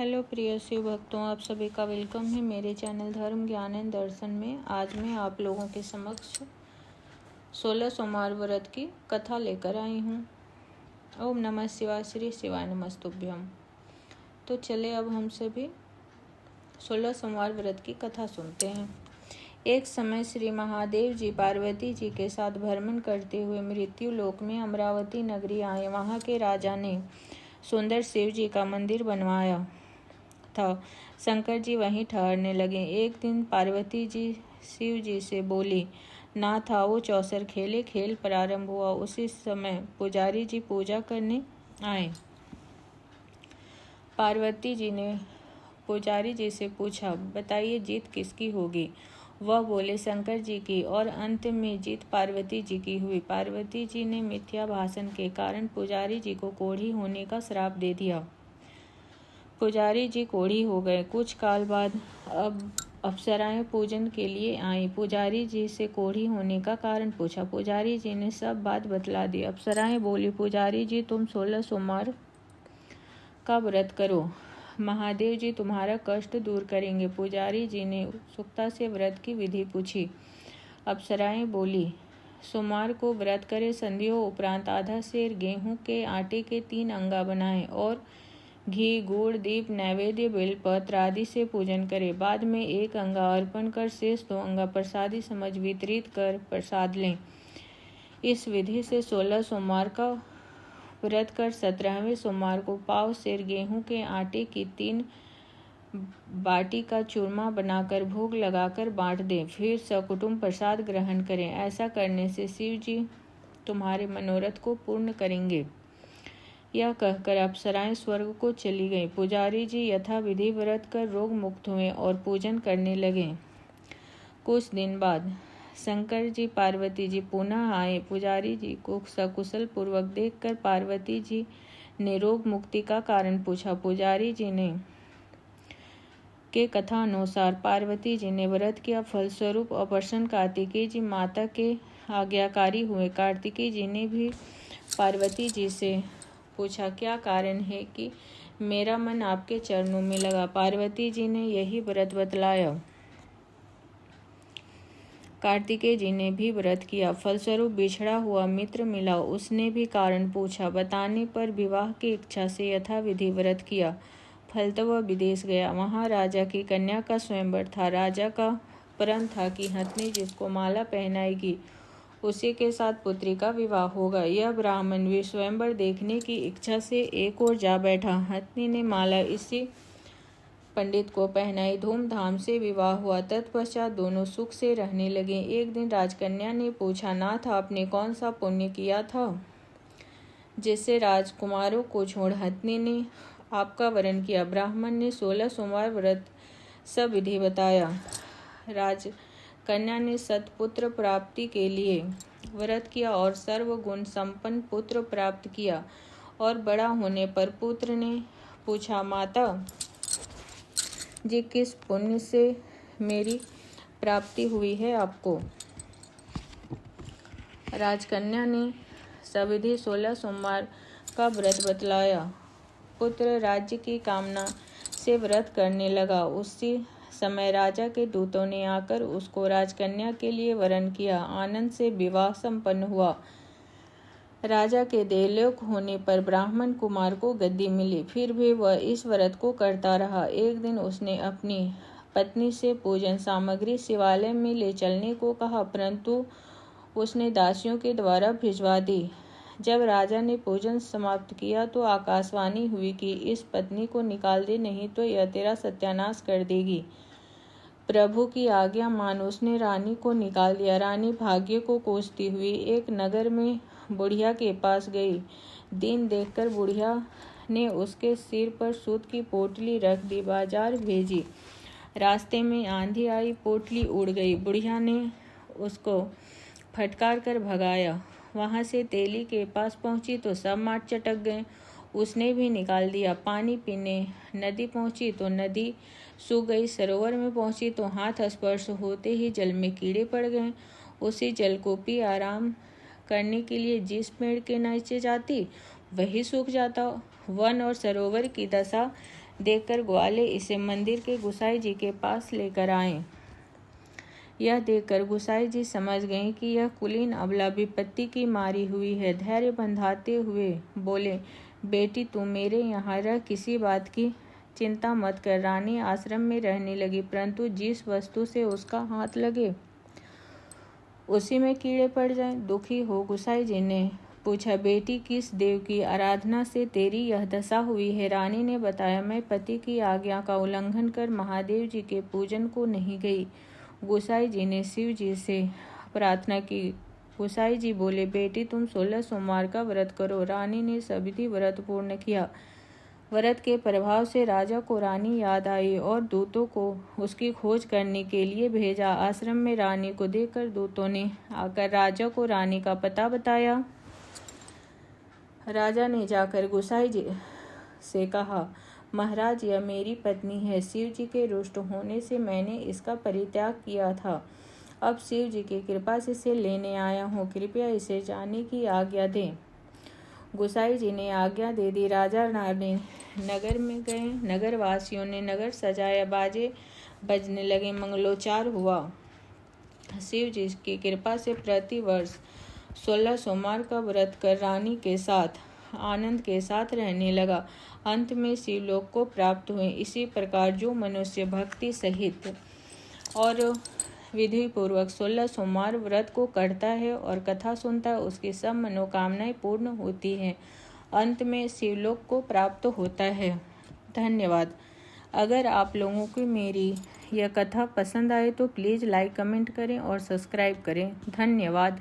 Hello प्रिय शिव भक्तों, आप सभी का वेलकम है मेरे चैनल धर्म ज्ञान एंड दर्शन में। आज मैं आप लोगों के समक्ष 16 सोमवार व्रत की कथा लेकर आई हूँ। ओम नमः शिवाय, श्री शिवाय नमस्तुभ्यम। तो चले अब हम सभी 16 सोमवार व्रत की कथा सुनते हैं। एक समय श्री महादेव जी पार्वती जी के साथ भ्रमण करते हुए मृत्यु लोक में अमरावती नगरी आए। वहाँ के राजा ने सुंदर शिव जी का मंदिर बनवाया था। शंकर जी वहीं ठहरने लगे। एक दिन पार्वती जी शिव जी से बोली, नाथ आओ चौसर खेले। खेल प्रारंभ हुआ। उसी समय पुजारी जी पूजा करने आए। पार्वती जी ने पुजारी जी से पूछा, बताइए जीत किसकी होगी? वह बोले, शंकर जी की। और अंत में जीत पार्वती जी की हुई। पार्वती जी ने मिथ्या भाषण के कारण पुजारी जी को कोढ़ी होने का श्राप दे दिया। पुजारी जी कोढ़ी हो गए। कुछ काल बाद अब अप्सराएं पूजन के लिए आईं। पुजारी जी से कोढ़ी होने का कारण पूछा। पुजारी जी ने सब बात बतला दी। अप्सराएं बोली, पुजारी जी तुम 16 सोमवार का व्रत करो, महादेव जी तुम्हारा कष्ट दूर करेंगे। पुजारी जी ने उत्सुकता से व्रत की विधि पूछी। अप्सराएं बोली, सोमवार को व्रत करे, संध्यों उपरांत आधा सेर गेहूं के आटे के 3 अंगा बनाएं और घी गुड़ दीप नैवेद्य बेलपत्र आदि से पूजन करे। बाद में 1 अंगा अर्पण कर शेष 2 अंगा प्रसादी समझ वितरित कर प्रसाद लें। इस विधि से 16 सोमवार का व्रत कर 17वें सोमवार को पाव सेर गेहूं के आटे की 3 बाटी का चूरमा बनाकर भोग लगाकर बांट दें। फिर सकुटुंब प्रसाद ग्रहण करें। ऐसा करने से शिव जी तुम्हारे मनोरथ को पूर्ण करेंगे। यह कहकर अप्सराएं स्वर्ग को चली गईं। पुजारी जी यथा विधि व्रत कर रोग मुक्त हुए और पूजन करने लगे। कुछ दिन बाद शंकर जी पार्वती जी पुनः आए। पुजारी जी को सकुशल पूर्वक देखकर पार्वती जी ने रोग मुक्ति का कारण पूछा। पुजारी जी ने के कथा अनुसार पार्वती जी ने व्रत किया। फलस्वरूप अप्रसन्न कार्तिकेय जी माता के आज्ञाकारी हुए। कार्तिकेय जी ने भी पार्वती जी से पूछा, क्या कारण है कि मेरा मन आपके चरणों में लगा? पार्वती जी ने यही व्रत बतलाया। कार्तिकेय जी ने भी व्रत किया। फलस्वरूप बिछड़ा हुआ मित्र मिला। उसने भी कारण पूछा। बताने पर विवाह की इच्छा से यथाविधि व्रत किया। फलतः वह विदेश गया। वहाँ राजा की कन्या का स्वयंवर था। राजा का प्रण था कि हथनी जिसको माला पहनाएगी उसी के साथ पुत्री का विवाह होगा। यह ब्राह्मण भी स्वयंवर देखने की इच्छा से एक ओर जा बैठा। हथनी ने माला इसी पंडित को पहनाई। धूमधाम से विवाह हुआ। तत्पश्चात दोनों सुख से रहने लगे। एक दिन राजकन्या ने पूछा, नाथ आपने कौन सा पुण्य किया था जिससे राजकुमारों को छोड़ हथनी ने आपका वरण किया? ब्राह्मण ने 16 सोमवार व्रत सब विधि बताया। राजकन्या ने सत्पुत्र प्राप्ति के लिए व्रत किया और सर्वगुण संपन्न पुत्र प्राप्त किया। और बड़ा होने पर पुत्र ने पूछा, माता जी किस पुण्य से मेरी प्राप्ति हुई है आपको? राजकन्या ने सविधि 16 सोमवार का व्रत बतलाया। पुत्र राज्य की कामना से व्रत करने लगा। उसी समय राजा के दूतों ने आकर उसको राजकन्या के लिए वरण किया। आनंद से विवाह संपन्न हुआ। राजा के देवलोक होने पर ब्राह्मण कुमार को गद्दी मिली। फिर भी वह इस व्रत को करता रहा। एक दिन उसने अपनी पत्नी से पूजन सामग्री शिवालय में ले चलने को कहा, परंतु उसने दासियों के द्वारा भिजवा दी। जब राजा ने पूजन समाप्त किया तो आकाशवाणी हुई कि इस पत्नी को निकाल दे, नहीं तो यह तेरा सत्यानाश कर देगी। प्रभु की आज्ञा मान उसने रानी को निकाल दिया। रानी भाग्य को कोसती हुई एक नगर में बुढ़िया के पास गई। दिन देखकर बुढ़िया ने उसके सिर पर सूत की पोटली रख दी। बाजार भेजी। रास्ते में आंधी आई, पोटली उड़ गई। बुढ़िया ने उसको फटकार कर भगाया। वहां से तेली के पास पहुंची तो सब माट चटक गए। उसने भी निकाल दिया। पानी पीने नदी पहुंची तो नदी सूख गई। सरोवर में पहुंची तो हाथ स्पर्श होते ही जल में कीड़े पड़ गए। उसी जल को पी आराम करने के लिए जिस पेड़ के नीचे जाती वही सूख जाता। वन और सरोवर की दशा देखकर ग्वाले इसे मंदिर के गुसाई जी के पास लेकर आए। यह देखकर गुसाई जी समझ गए कि यह कुलीन अबला विपत्ति की मारी हुई है। धैर्य बंधाते हुए बोले, बेटी तू मेरे यहाँ रह, किसी बात की चिंता मत कर। रानी आश्रम में रहने लगी, परंतु जिस वस्तु से उसका हाथ लगे उसी में कीड़े पड़ जाएं। दुखी हो गुसाई जी ने पूछा, बेटी किस देव की आराधना से तेरी यह दशा हुई है? रानी ने बताया, मैं पति की आज्ञा का उल्लंघन कर महादेव जी के पूजन को नहीं गई। गुसाई जी ने शिव जी से प्रार्थना की। गुसाई जी बोले, बेटी तुम 16 सोमवार का व्रत करो। रानी ने सविधि व्रत पूर्ण किया। व्रत के प्रभाव से राजा को रानी याद आई और दूतों को उसकी खोज करने के लिए भेजा। आश्रम में रानी को देखकर दूतों ने आकर राजा को रानी का पता बताया। राजा ने जाकर गुसाई जी से कहा, महाराज यह मेरी पत्नी है। शिव जी के रुष्ट होने से मैंने इसका परित्याग किया था। अब शिव जी की कृपा से इसे लेने आया हूँ। कृपया इसे जाने की आज्ञा दें। गुसाई जी ने आज्ञा दे दी। राजा रानी नगर में गए। नगर वासियों ने नगर सजाया, बाजे बजने लगे, मंगलोच्चार हुआ। शिव जी की कृपा से प्रति वर्ष 16 सोमवार का व्रत कर रानी के साथ आनंद के साथ रहने लगा। अंत में शिवलोक को प्राप्त हुए। इसी प्रकार जो मनुष्य भक्ति सहित और विधि पूर्वक 16 सोमवार व्रत को करता है और कथा सुनता है, उसकी सब मनोकामनाएं पूर्ण होती हैं। अंत में शिवलोक को प्राप्त होता है। धन्यवाद। अगर आप लोगों को मेरी यह कथा पसंद आए तो प्लीज़ लाइक कमेंट करें और सब्सक्राइब करें। धन्यवाद।